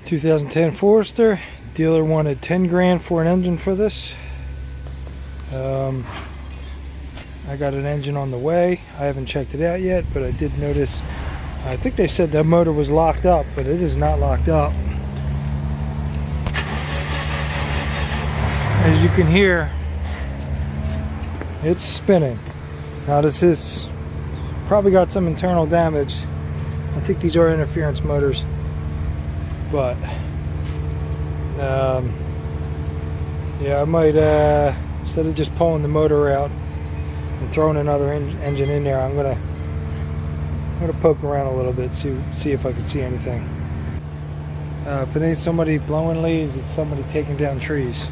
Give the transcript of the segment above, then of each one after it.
2010 Forester. Dealer wanted 10 grand for an engine for this. I got an engine on the way. I haven't checked it out yet, but I did notice, I think they said the motor was locked up, but it is not locked up. As you can hear, it's spinning. Now this is probably got some internal damage. I think these are interference motors, but yeah, I might instead of just pulling the motor out and throwing another engine in there, I'm gonna poke around a little bit, see if I can see anything. If it ain't somebody blowing leaves, it's somebody taking down trees.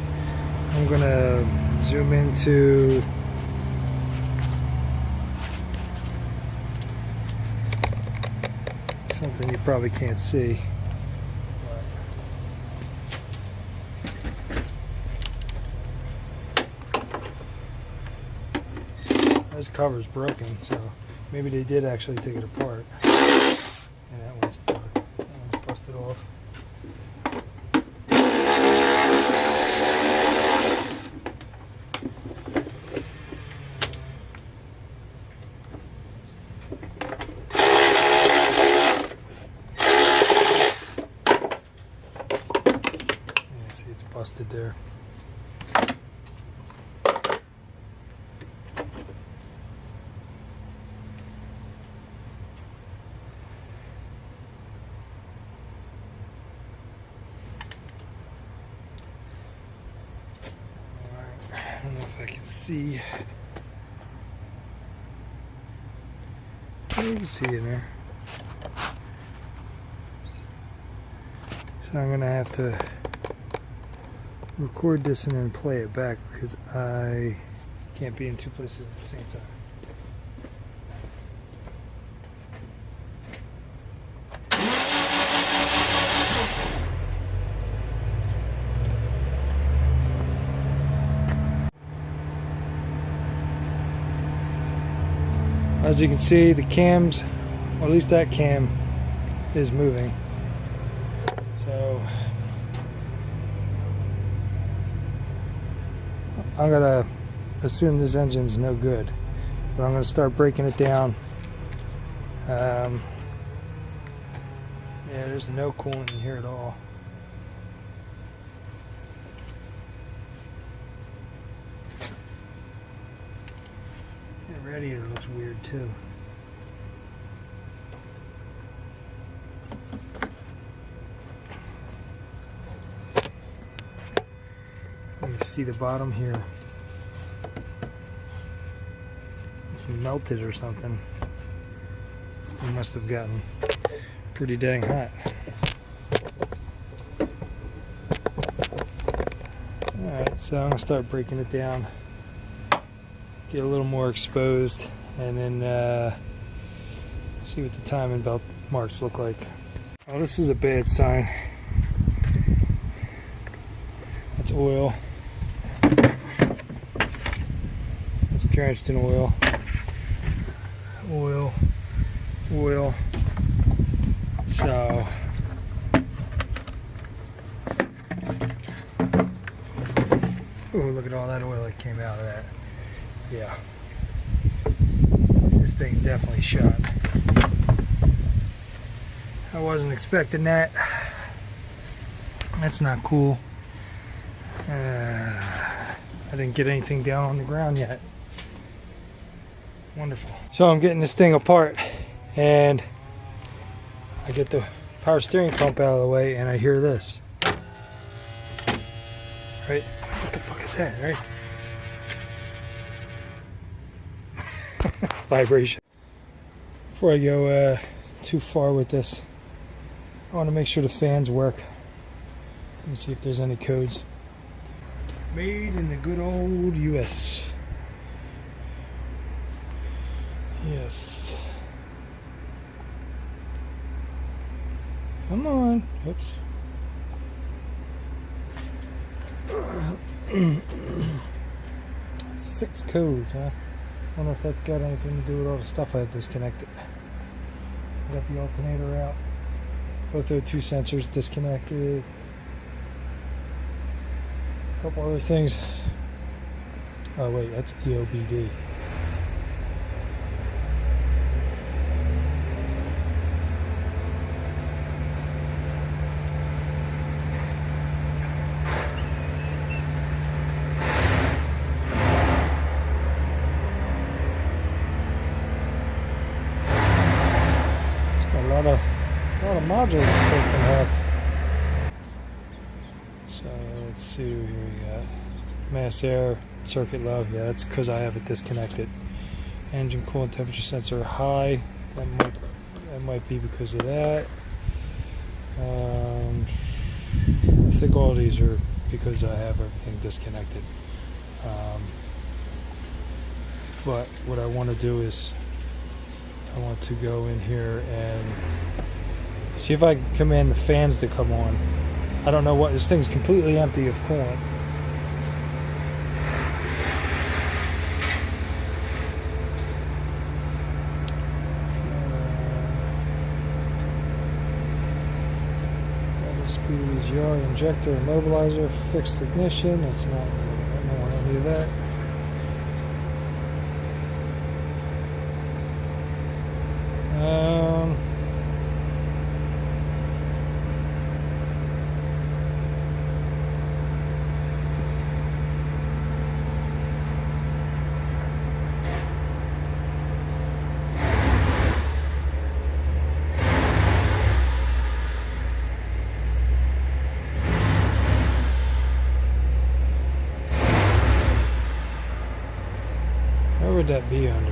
I'm gonna zoom into something you probably can't see. This cover's broken, so maybe they did actually take it apart. And that one's busted off. See, it's busted there. I don't know if I can see. You can see in there. So I'm gonna have to record this and then play it back because I can't be in two places at the same time. As you can see, the cams, or at least that cam, is moving. So I'm gonna assume this engine's no good, but I'm gonna start breaking it down. Yeah, there's no coolant in here at all. The radiator looks weird too. You can see the bottom here. It's melted or something. It must have gotten pretty dang hot. Alright, so I'm going to start breaking it down. Get a little more exposed, and then see what the timing belt marks look like. Oh, this is a bad sign. That's oil. It's drenched in oil. Oil. So oh, look at all that oil that came out of that. Yeah, this thing definitely shot. I wasn't expecting that. That's not cool. I didn't get anything down on the ground yet. Wonderful. So I'm getting this thing apart, and I get the power steering pump out of the way, and I hear this. Right? What the fuck is that, right? Vibration. Before I go too far with this, I want to make sure the fans work. Let me see if there's any codes. Made in the good old US. Yes. Come on. Oops. 6 codes, huh? I wonder if that's got anything to do with all the stuff I have disconnected. I got the alternator out. Both O2 sensors disconnected. A couple other things. Oh wait, that's EOBD. A lot of modules this thing can have. So let's see here we got mass air, circuit low. Yeah, that's because I have it disconnected. Engine coolant temperature sensor high. That might be because of that. I think all these are because I have everything disconnected. But what I want to do is I want to go in here and see if I can command the fans to come on. I don't know what, this thing's completely empty of coolant. Speed, yard, injector, immobilizer, fixed ignition. It's not, I don't want any of that. Where would that be under?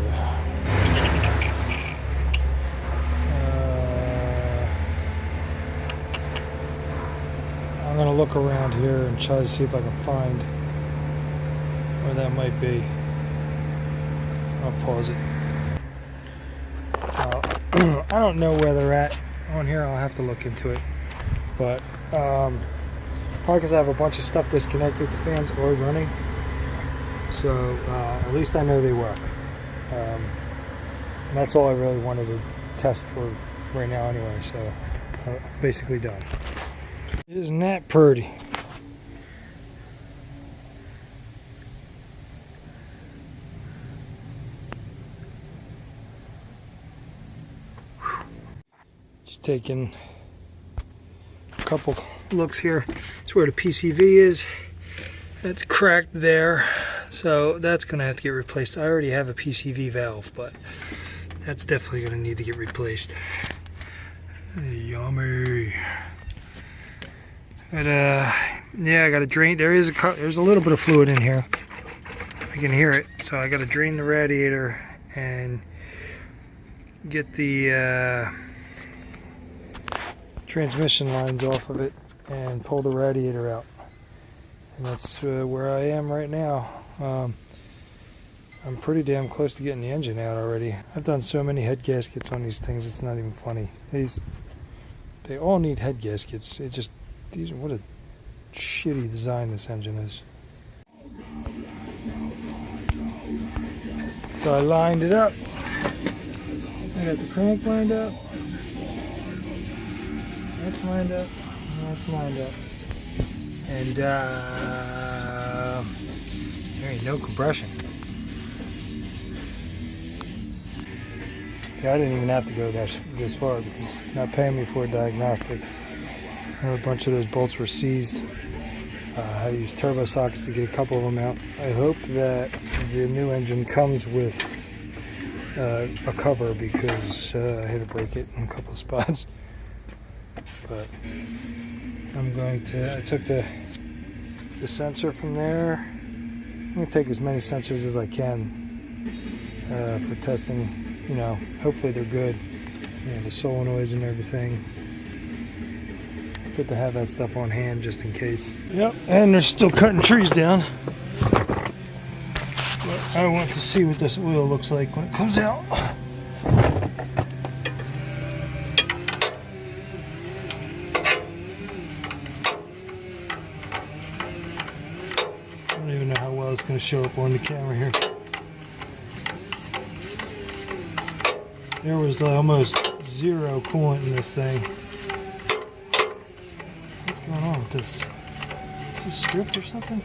I'm gonna look around here and try to see if I can find where that might be. I'll pause it. I don't know where they're at on here. I'll have to look into it. But probably because I have a bunch of stuff disconnected. The fans are running. So at least I know they work. And that's all I really wanted to test for right now anyway. So I'm basically done. Isn't that pretty? Just taking a couple looks here. That's where the PCV is. That's cracked there. So that's going to have to get replaced. I already have a PCV valve, but that's definitely going to need to get replaced. Yummy. But yeah, I got to drain. There's a little bit of fluid in here. I can hear it. So I got to drain the radiator and get the transmission lines off of it and pull the radiator out. And that's where I am right now. I'm pretty damn close to getting the engine out already. I've done so many head gaskets on these things, it's not even funny. They all need head gaskets. What a shitty design this engine is. So I lined it up. I got the crank lined up. That's lined up. And that's lined up. And there ain't no compression. See, I didn't even have to go this far because they're not paying me for a diagnostic. A bunch of those bolts were seized. I had to use turbo sockets to get a couple of them out. I hope that the new engine comes with a cover because I had to break it in a couple of spots. But I took the sensor from there. I'm going to take as many sensors as I can for testing. You know, hopefully they're good. You know, the solenoids and everything. Good to have that stuff on hand just in case. Yep, and they're still cutting trees down. But I want to see what this oil looks like when it comes out. I don't even know how well it's going to show up on the camera here. There was almost zero coolant in this thing. going on with this? Is this stripped or something?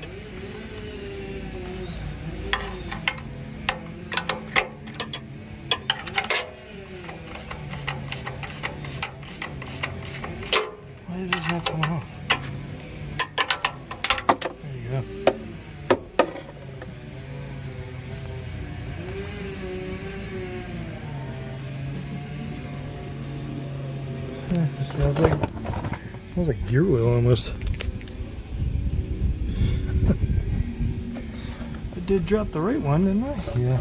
Why is this not coming off? There you go. It smells like gear oil almost. I did drop the right one, didn't I? Yeah.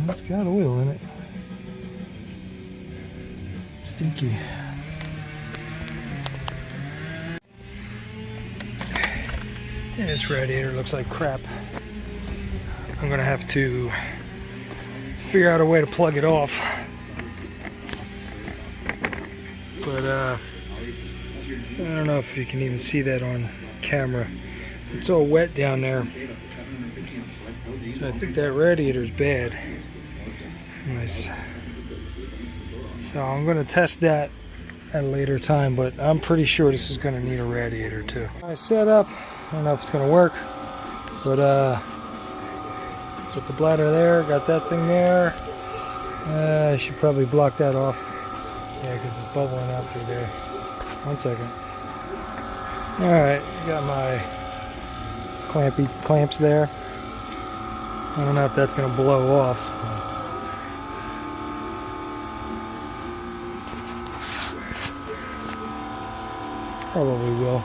It's got oil in it. Stinky. Yeah, this radiator looks like crap. I'm gonna have to figure out a way to plug it off. But I don't know if you can even see that on camera. It's all wet down there. So I think that radiator's bad. Nice. So I'm going to test that at a later time, but I'm pretty sure this is going to need a radiator too. I set up. I don't know if it's going to work, but got the bladder there, got that thing there. I should probably block that off. Yeah, because it's bubbling out through there. 1 second. Alright, got my clamps there. I don't know if that's going to blow off. Probably will.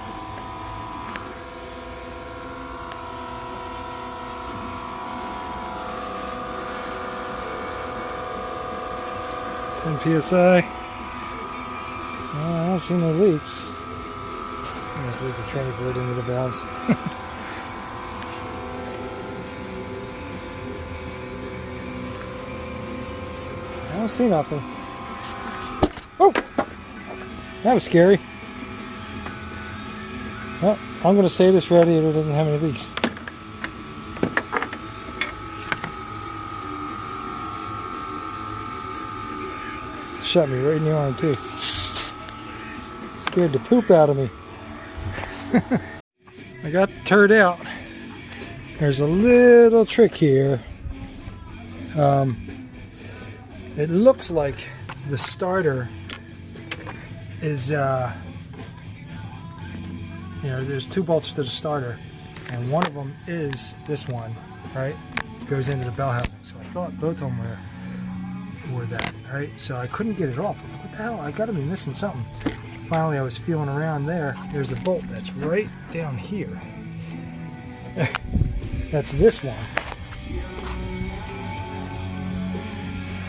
PSI. I don't see no leaks. I'm going to see if the train fluid into the valves. I don't see nothing. Oh! That was scary. Well, I'm going to say this radiator doesn't have any leaks. Shot me right in the arm too. Scared the poop out of me. I got the turd out. There's a little trick here. It looks like the starter is, there's 2 bolts to the starter, and one of them is this one, right? It goes into the bell housing. So I thought both of them were that, right? So I couldn't get it off. What the hell? I gotta be missing something. Finally, I was feeling around there. There's a bolt that's right down here. That's this one.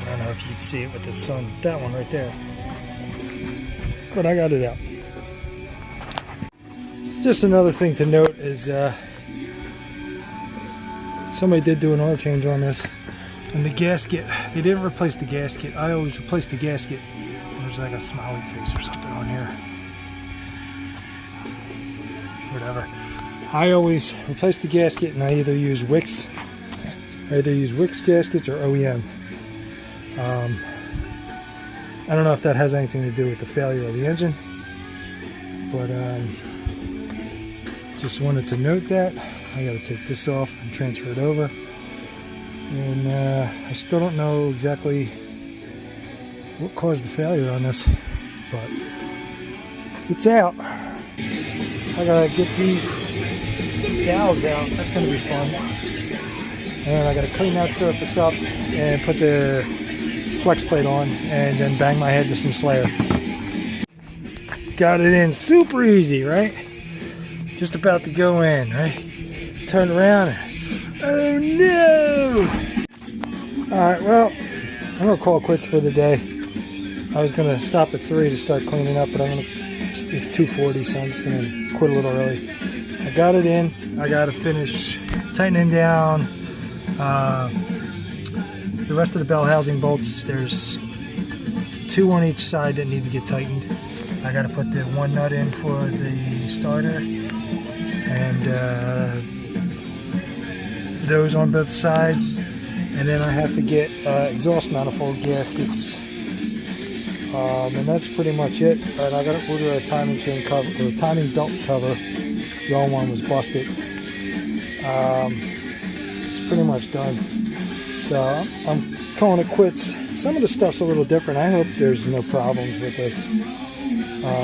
I don't know if you'd see it with the sun. That one right there. But I got it out. Just another thing to note is somebody did do an oil change on this. And the gasket, they didn't replace the gasket. I always replace the gasket. There's like a smiley face or something on here. Whatever. I always replace the gasket, and I either use Wix gaskets or OEM. I don't know if that has anything to do with the failure of the engine, but just wanted to note that. I got to take this off and transfer it over. And I still don't know exactly what caused the failure on this, but it's out. I gotta get these dowels out. That's gonna be fun. And I gotta clean that surface up and put the flex plate on, and then bang my head to some Slayer. Got it in super easy, right? Just about to go in, right? Turn around. Oh no! Alright, well, I'm gonna call quits for the day. I was gonna stop at 3 to start cleaning up, but it's 2:40, so I'm just gonna quit a little early. I got it in. I gotta finish tightening down the rest of the bell housing bolts. There's 2 on each side that need to get tightened. I gotta put the 1 nut in for the starter, and those on both sides, and then I have to get exhaust manifold gaskets And that's pretty much it. All right, I got to order a timing chain cover or a timing belt cover. The old one was busted. It's pretty much done. So I'm calling it quits. Some of the stuff's a little different. I hope there's no problems with this,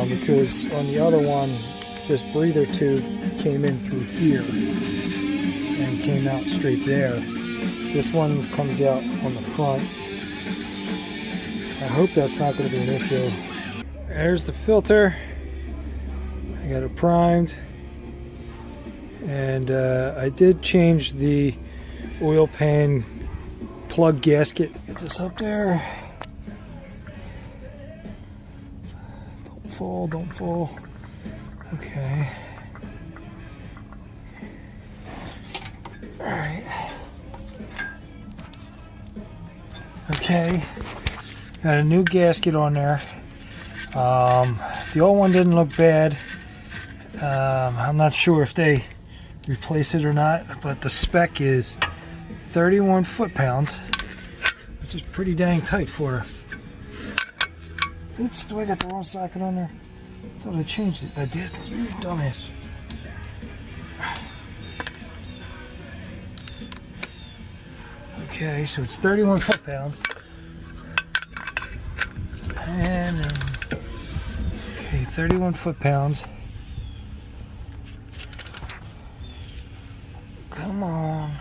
because on the other one, this breather tube came in through here and came out straight there. This one comes out on the front. I hope that's not going to be an issue. There's the filter. I got it primed. And I did change the oil pan plug gasket. Get this up there. Don't fall, don't fall. Okay. Alright. Okay. Got a new gasket on there. The old one didn't look bad. I'm not sure if they replace it or not, but the spec is 31 foot-pounds, which is pretty dang tight for her. Oops, do I got the wrong socket on there? I thought I changed it. I did. You dumbass. Okay, so it's 31 foot-pounds. And okay, 31 foot-pounds. Come on.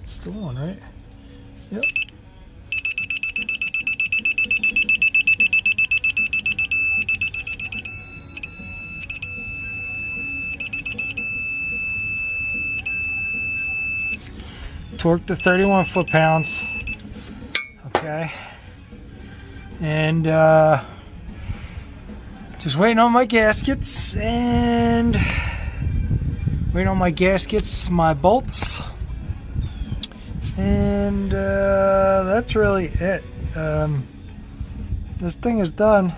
Still on, right? Yep. Torque to 31 foot-pounds. Okay. And just waiting on my gaskets and waiting on my gaskets, my bolts, and that's really it. This thing is done.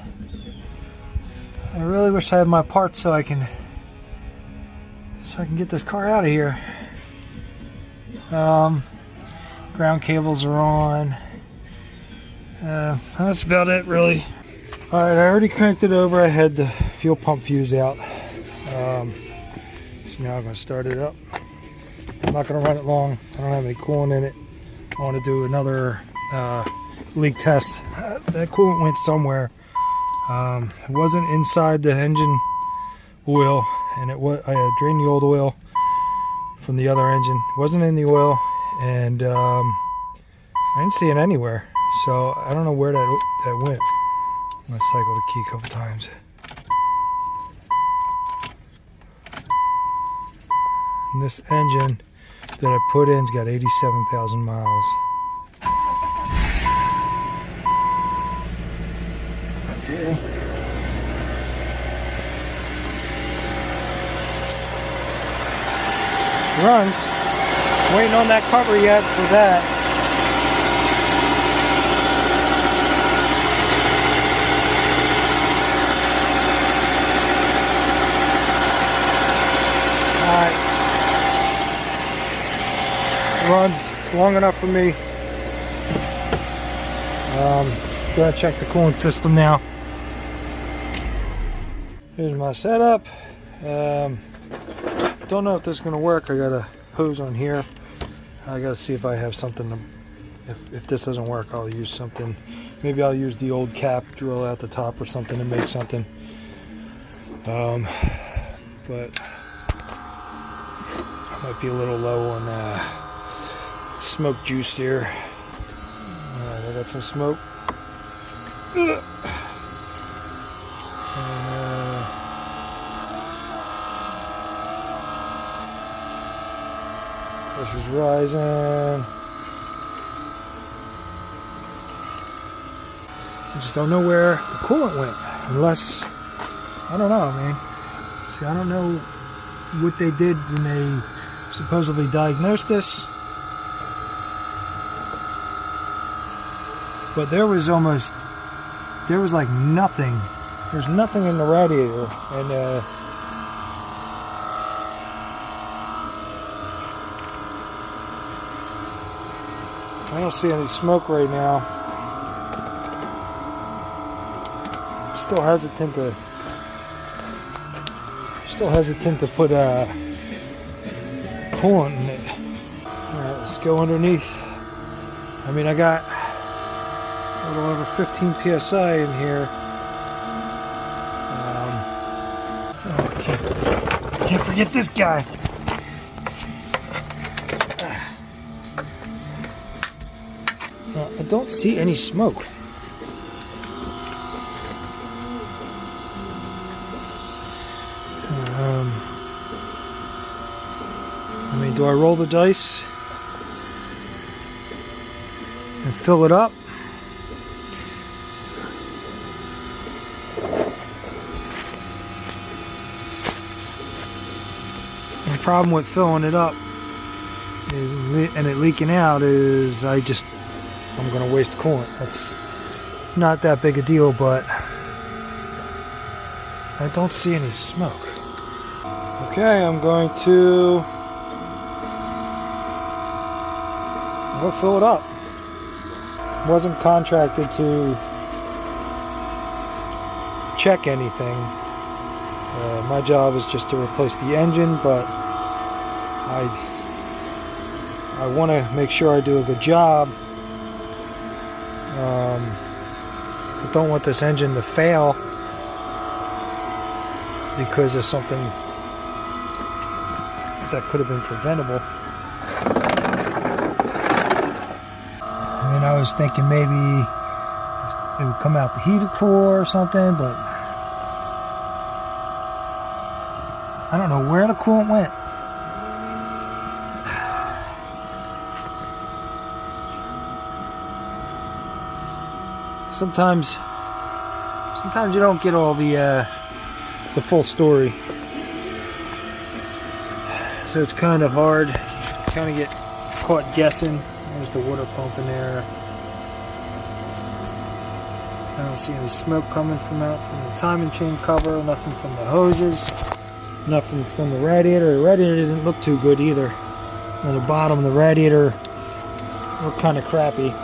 I really wish I had my parts so I can get this car out of here. Ground cables are on. That's about it, really. Alright, I already cranked it over. I had the fuel pump fuse out. So now I'm going to start it up. I'm not going to run it long. I don't have any coolant in it. I want to do another leak test. That coolant went somewhere. It wasn't inside the engine oil, and it was. I had drained the old oil from the other engine. It wasn't in the oil, and I didn't see it anywhere. So I don't know where that went. I'm going to cycle the key a couple times. And this engine that I put in's got 87,000 miles. Okay. Runs. Waiting on that cover yet for that. Alright. Runs long enough for me. Gonna check the coolant system now. Here's my setup. Don't know if this is gonna work. I got a hose on here. I gotta see if I have something to, if this doesn't work, I'll use something. Maybe I'll use the old cap, drill out the top or something to make something. But I might be a little low on smoke juice here. Alright, I got some smoke. Pressure's rising. I just don't know where the coolant went. Unless, I don't know, man. See, I don't know what they did when they supposedly diagnosed this. But there was like nothing. There's nothing in the radiator. And I don't see any smoke right now. still hesitant to put coolant in it. Alright, let's go underneath. I mean, I got a little over 15 psi in here. Okay, can't forget this guy. I don't see any smoke. I mean, do I roll the dice and fill it up? The problem with filling it up is, and it leaking out, is I'm going to waste coolant. It's not that big a deal, but I don't see any smoke. Okay, I'm going to fill it up. Wasn't contracted to check anything. My job is just to replace the engine, but I want to make sure I do a good job. I don't want this engine to fail because of something that could have been preventable. I mean, I was thinking maybe it would come out the heated core or something, but I don't know where the coolant went. Sometimes you don't get all the full story, so it's kind of hard. Kind of get caught guessing. There's the water pump in there. I don't see any smoke coming from the timing chain cover. Nothing from the hoses. Nothing from the radiator. The radiator didn't look too good either. On the bottom, the radiator looked kind of crappy.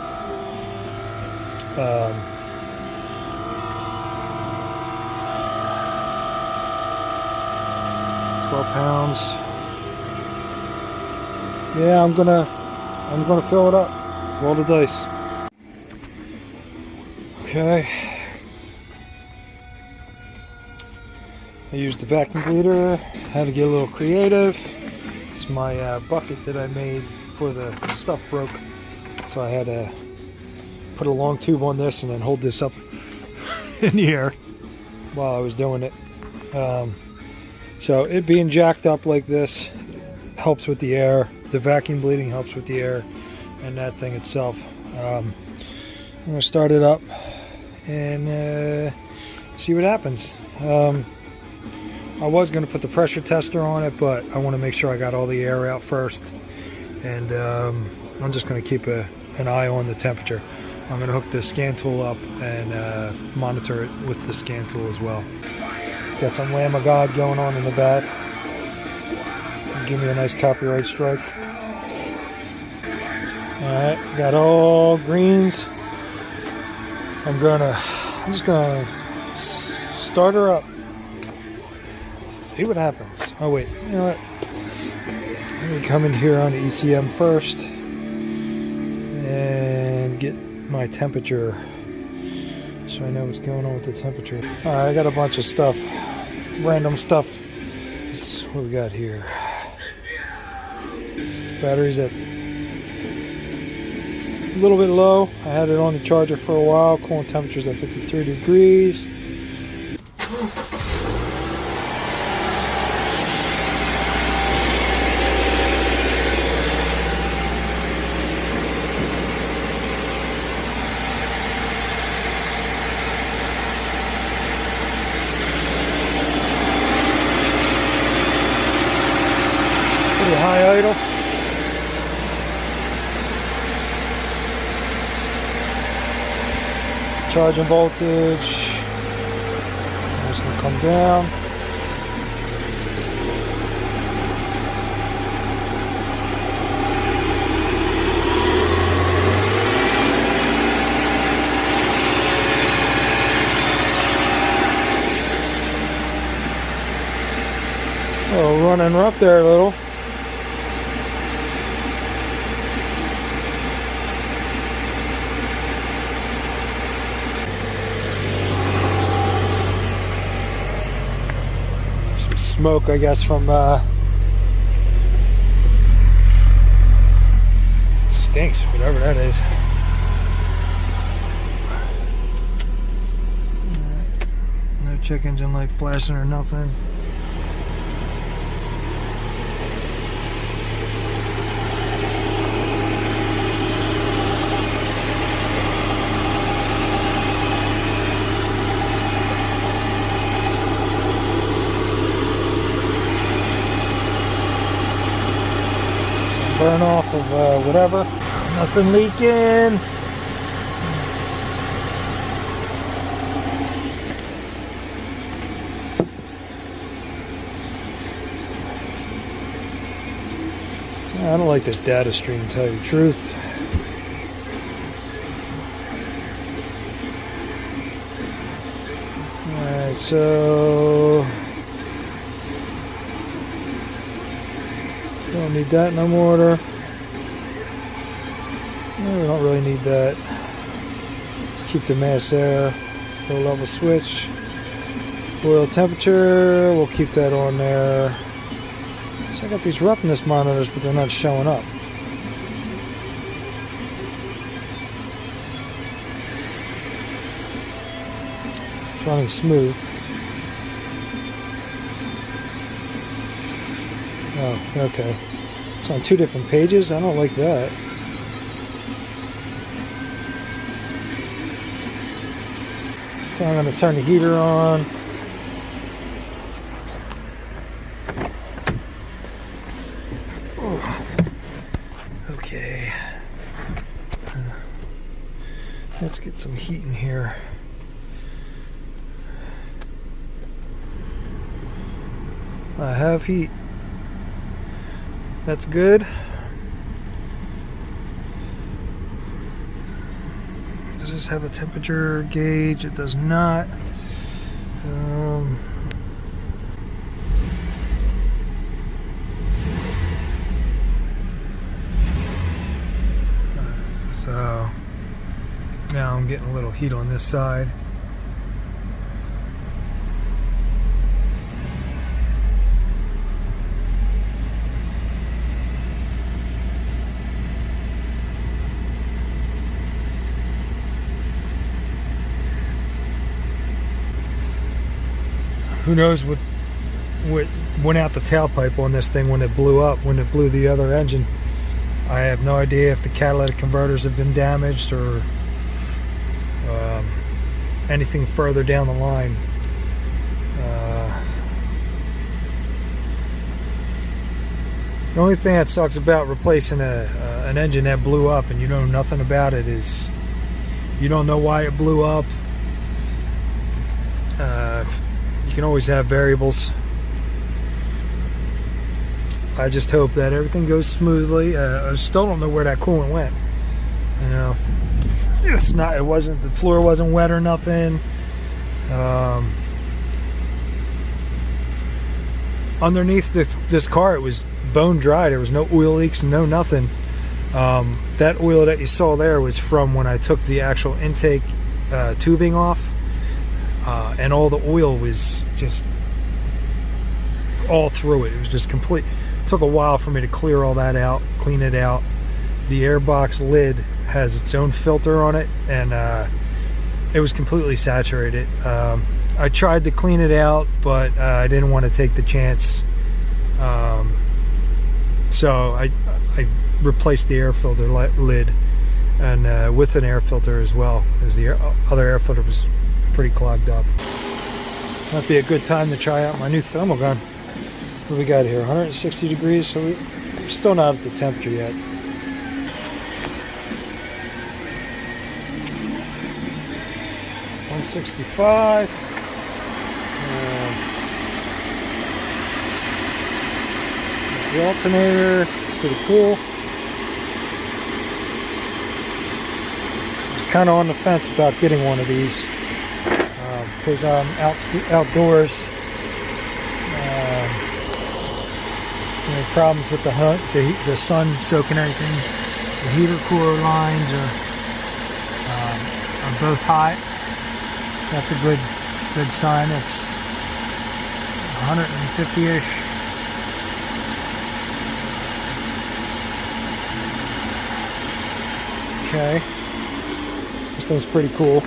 12 pounds. Yeah, I'm gonna fill it up. Roll the dice. Okay. I used the vacuum cleaner. Had to get a little creative. It's my bucket that I made for the stuff broke, so I had to put a long tube on this and then hold this up in the air while I was doing it. So it being jacked up like this helps with the air. The vacuum bleeding helps with the air and that thing itself. I'm going to start it up and see what happens. I was going to put the pressure tester on it, but I want to make sure I got all the air out first. And I'm just going to keep an eye on the temperature. I'm going to hook the scan tool up and monitor it with the scan tool as well. Got some Lamb of God going on in the back. Give me a nice copyright strike. Alright, got all greens. I'm just gonna start her up. See what happens. Oh wait, you know what? Let me come in here on the ECM first and get my temperature so I know what's going on with the temperature. Alright, I got a bunch of stuff, random stuff. This is what we got here. Battery's at a little bit low. I had it on the charger for a while. Coolant temperature's at 53 degrees. Pretty high idle. Charging voltage. It's going to come down. running rough there a little. Some smoke, I guess, from stinks, whatever that is. No check engine light flashing or nothing. Burn off of whatever. Nothing leaking. I don't like this data stream, to tell you the truth. Alright, so don't need that no more. No, we don't really need that. Just keep the mass air, low level switch. Oil temperature, we'll keep that on there. So I got these roughness monitors, but they're not showing up. It's running smooth. Oh, okay. It's on 2 different pages. I don't like that. So I'm going to turn the heater on. Okay. Let's get some heat in here. I have heat. That's good. Does this have a temperature gauge? It does not. So now I'm getting a little heat on this side. Who knows what went out the tailpipe on this thing when it blew up, when it blew the other engine. I have no idea if the catalytic converters have been damaged or anything further down the line. The only thing that sucks about replacing an engine that blew up and you know nothing about it is you don't know why it blew up. You can always have variables. I just hope that everything goes smoothly. I still don't know where that coolant went. You know, it's not. It wasn't. The floor wasn't wet or nothing. Underneath this car, it was bone dry. There was no oil leaks, no nothing. That oil that you saw there was from when I took the actual intake tubing off. And all the oil was just all through it. It was just complete. It took a while for me to clear all that out, clean it out. The airbox lid has its own filter on it, and it was completely saturated. I tried to clean it out, but I didn't want to take the chance. So I replaced the air filter lid, and with an air filter as well, as the other air filter was pretty clogged up. Might be a good time to try out my new thermal gun. What we got here? 160 degrees, so we're still not at the temperature yet. $165. The alternator, pretty cool. I was kind of on the fence about getting one of these. Because I'm outdoors. You know, problems with the sun soaking everything. The heater cooler lines are both hot. That's a good sign. It's 150-ish. Okay. This thing's pretty cool.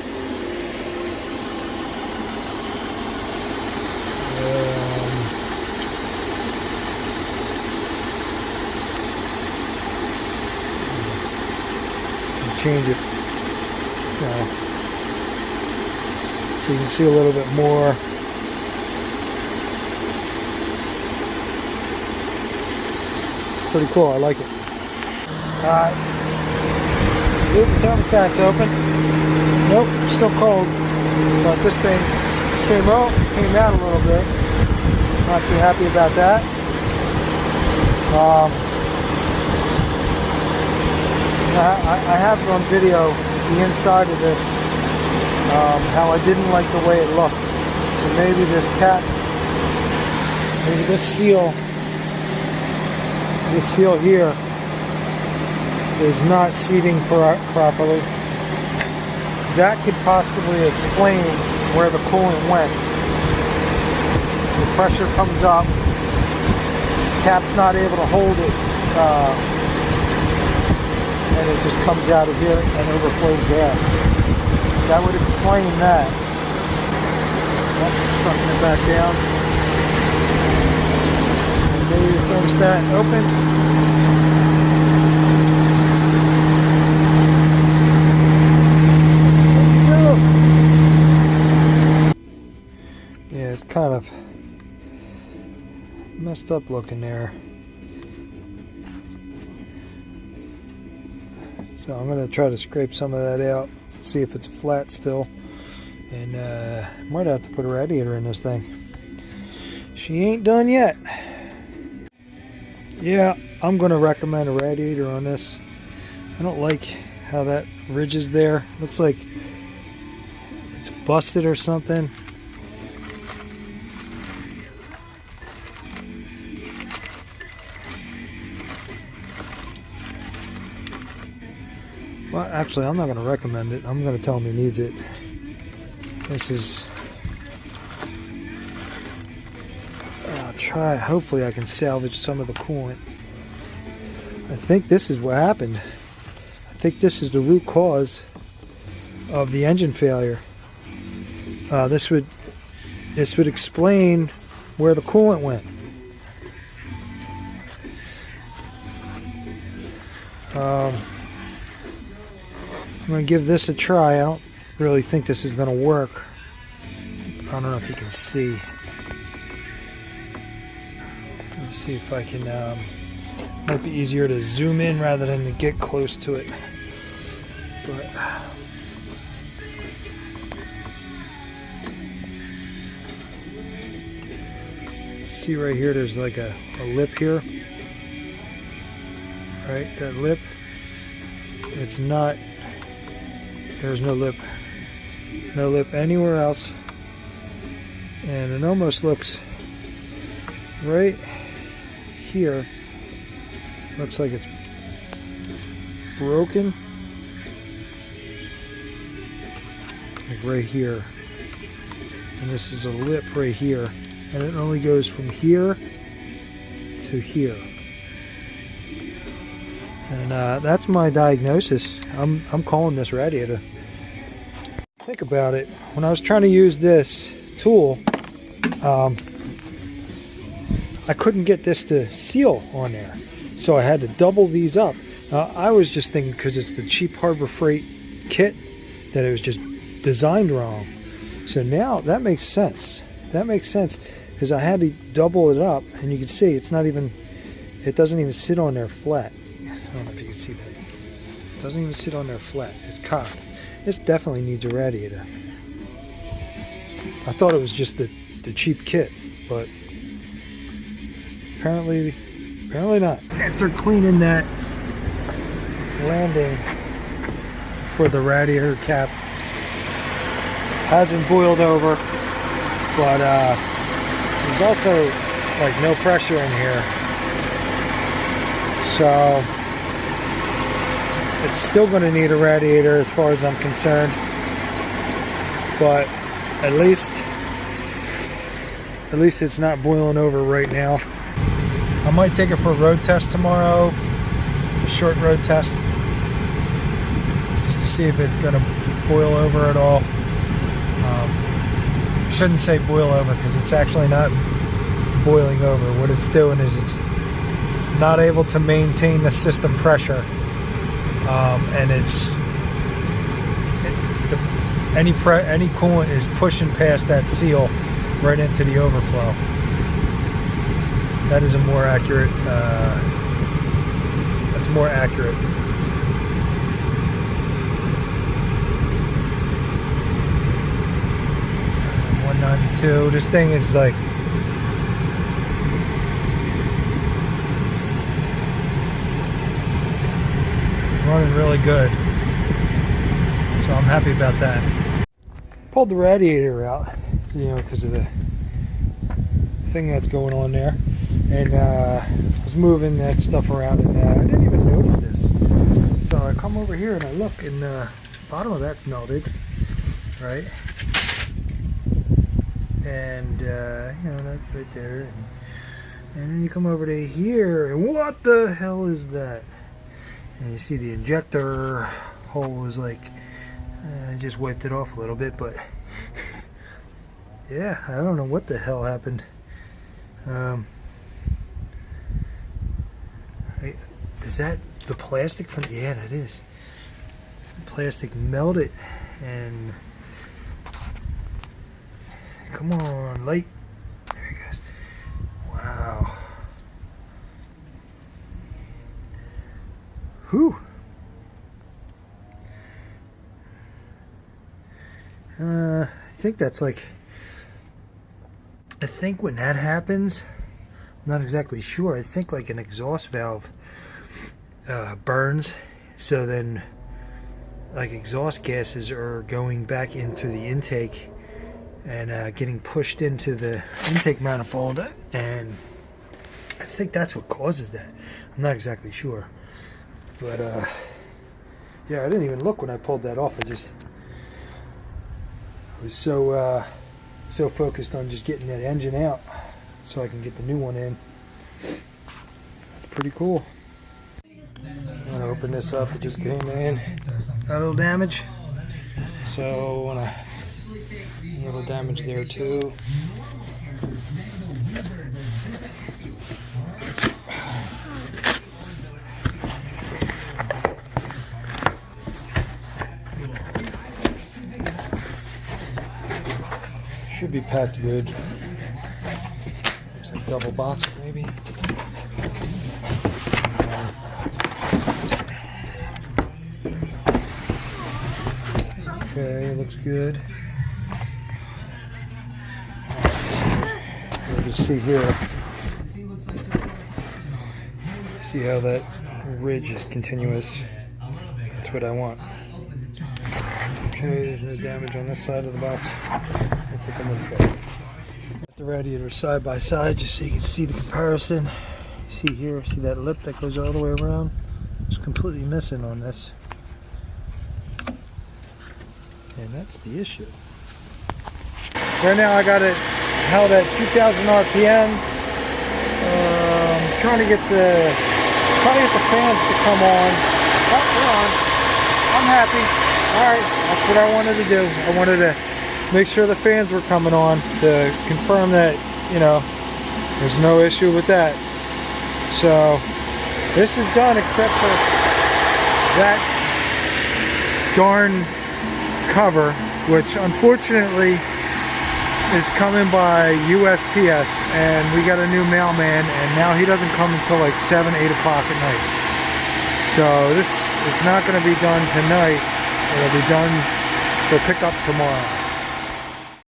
Change it so you can see a little bit more. Pretty cool, I like it. Alright, the thermostat's open. Nope, still cold, but this thing came out a little bit. Not too happy about that. I have on video the inside of this, how I didn't like the way it looked. So maybe this seal here is not seating properly. That could possibly explain where the coolant went. The pressure comes up, the cap's not able to hold it, and it just comes out of here and overflows there. That would explain that. Sucking it back down. And maybe the thermostat opened. There you go. Yeah, it's kind of messed up looking there. So I'm going to try to scrape some of that out, see if it's flat still, and might have to put a radiator in this thing. She ain't done yet. Yeah, I'm going to recommend a radiator on this. I don't like how that ridge is there. Looks like it's busted or something. Well, actually, I'm not going to recommend it. I'm going to tell him he needs it. This is... I'll try. Hopefully I can salvage some of the coolant. I think this is what happened. I think this is the root cause of the engine failure. This would explain where the coolant went. I'm going to give this a try. I don't really think this is going to work. I don't know if you can see. Let me see if I can... might be easier to zoom in rather than to get close to it. But... see right here, there's like a lip here. Right, that lip. It's not... there's no lip anywhere else, and it almost looks right here, looks like it's broken, like right here, and this is a lip right here, and it only goes from here to here. And that's my diagnosis. I'm calling this radiator. Think about it. When I was trying to use this tool, I couldn't get this to seal on there, so I had to double these up. I was just thinking because it's the cheap Harbor Freight kit that it was just designed wrong. So now that makes sense. That makes sense because I had to double it up, and you can see it's not even. It doesn't even sit on there flat. I don't know if you can see that. It doesn't even sit on there flat. It's cocked. This definitely needs a radiator. I thought it was just the cheap kit, but apparently not. After cleaning that landing for the radiator cap, hasn't boiled over, but there's also like no pressure in here. So it's still going to need a radiator as far as I'm concerned, but at least it's not boiling over right now. I might take it for a road test tomorrow, a short road test, just to see if it's going to boil over at all. Shouldn't say boil over, because it's actually not boiling over. What it's doing is it's not able to maintain the system pressure, and any coolant is pushing past that seal right into the overflow. That is a more accurate. That's more accurate. .192. This thing is like running really good, so I'm happy about that. Pulled the radiator out, you know, because of the thing that's going on there, and I was moving that stuff around, and I didn't even notice this. So I come over here and I look, and the bottom of that's melted, right? And you know, that's right there. And then you come over to here, and what the hell is that? And you see the injector hole is like, I just wiped it off a little bit, but yeah, I don't know what the hell happened. Is that the plastic from? Yeah, that is. The plastic melted, and come on, light. There he goes. Wow. Whew. I think that's like, I think when that happens, I'm not exactly sure. I think like an exhaust valve burns, so then like exhaust gases are going back in through the intake and getting pushed into the intake manifold, and I think that's what causes that. I'm not exactly sure, but yeah, I didn't even look when I pulled that off. I was so focused on just getting that engine out so I can get the new one in. That's pretty cool. I'm gonna open this up. It just came in. Got a little damage, so a little damage there too. Should be packed good. Looks like double box maybe. Okay, looks good. We'll just see here. See how that ridge is continuous. That's what I want. Okay, there's no damage on this side of the box. I think I'm okay. Got the radiator side by side just so you can see the comparison. See here, see that lip that goes all the way around? It's completely missing on this. And that's the issue. Right now I got it held at 2,000 RPMs. Trying to get the fans to come on. Oh, they're on. I'm happy. Alright, that's what I wanted to do. I wanted to make sure the fans were coming on to confirm that, you know, there's no issue with that. So this is done except for that darn cover, which unfortunately is coming by USPS, and we got a new mailman, and now he doesn't come until like 7, 8 o'clock at night. So this is not going to be done tonight. It'll be done for pickup tomorrow.